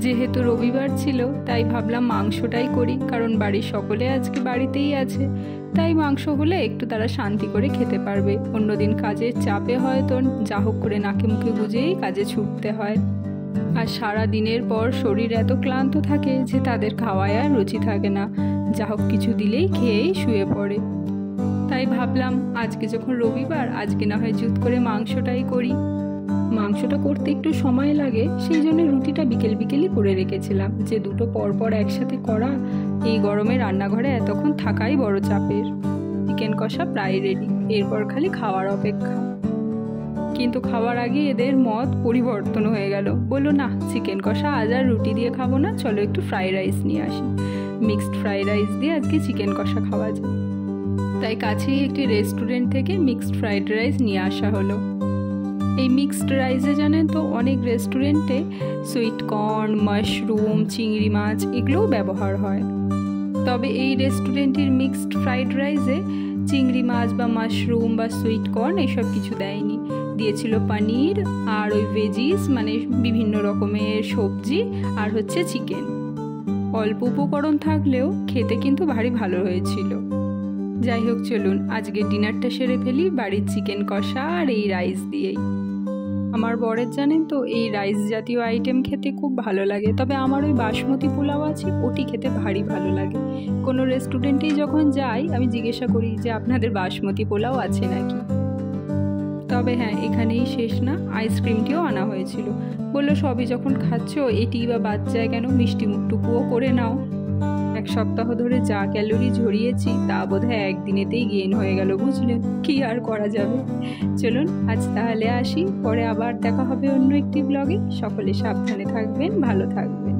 যেহেতু রবিবার ছিল তাই ভাবলাম মাংসটাই করি, কারণ বাড়ির সকলে আজকে বাড়িতেই আছে। তাই মাংস হলে একটু তারা শান্তি করে খেতে পারবে। অন্যদিন কাজের চাপে হয়তো যা হোক করে নাকে মুখে গুজেই কাজে ছুটতে হয়, আর সারা দিনের পর শরীর এত ক্লান্ত থাকে যে তাদের খাওয়ায় আর রুচি থাকে না। যা হোক কিছু দিলেই খেয়েই শুয়ে পড়ে। তাই ভাবলাম আজকে যখন রবিবার, আজকে না হয় জুত করে মাংসটাই করি। মাংসটা করতে একটু সময় লাগে, সেই জন্য রুটিটা বিকেল বিকেলই করে রেখেছিলাম, যে দুটো পরপর একসাথে করা এই গরমে রান্নাঘরে এতক্ষণ থাকাই বড় চাপের। চিকেন কষা প্রায় রেডি, এরপর খালি খাওয়ার অপেক্ষা। কিন্তু খাওয়ার আগে এদের মত পরিবর্তন হয়ে গেল। বললো না, চিকেন কষা আজ আর রুটি দিয়ে খাবো না, চলো একটু ফ্রাইড রাইস নিয়ে আসি। মিক্সড ফ্রাইড রাইস দিয়ে আজকে চিকেন কষা খাওয়া যায়। তাই কাছেই একটি রেস্টুরেন্ট থেকে মিক্সড ফ্রাইড রাইস নিয়ে আসা হলো। এই মিক্সড রাইসে জানেন তো অনেক রেস্টুরেন্টে সুইট কর্ন, মাশরুম, চিংড়ি মাছ এগুলোও ব্যবহার হয়। তবে এই রেস্টুরেন্টের মিক্সড ফ্রাইড রাইসে চিংড়ি মাছ বা মাশরুম বা সুইট কর্ন এসব কিছু দেয়নি। দিয়েছিল পনির আর ওই ভেজিস, মানে বিভিন্ন রকমের সবজি, আর হচ্ছে চিকেন। অল্প উপকরণ থাকলেও খেতে কিন্তু ভারী ভালো হয়েছিল। যাই হোক, চলুন আজকে ডিনারটা সেরে ফেলি বাড়ির চিকেন কষা আর এই রাইস দিয়েই। আমার বরের জানেন তো এই রাইস জাতীয় আইটেম খেতে খুব ভালো লাগে, তবে আমার ওই বাসমতি পোলাও আছে ওটি খেতে ভারী ভালো লাগে। কোনো রেস্টুরেন্টেই যখন যাই আমি জিজ্ঞাসা করি যে আপনাদের বাসমতি পোলাও আছে নাকি। তবে হ্যাঁ, এখানেই শেষ না, আইসক্রিমটিও আনা হয়েছিল। বললো সবই যখন খাচ্ছ এটি বা বাদ যায় কেন, মিষ্টি মুখটুকুও করে নাও। এক সপ্তাহ ধরে যা ক্যালোরি ঝরিয়েছি তা বোধহয় একদিনেতেই গেইন হয়ে গেল, বুঝলেন? কি আর করা যাবে। চলুন আজ তাহলে আসি, পরে আবার দেখা হবে অন্য একটি ব্লগে। সকলে সাবধানে থাকবেন, ভালো থাকবেন।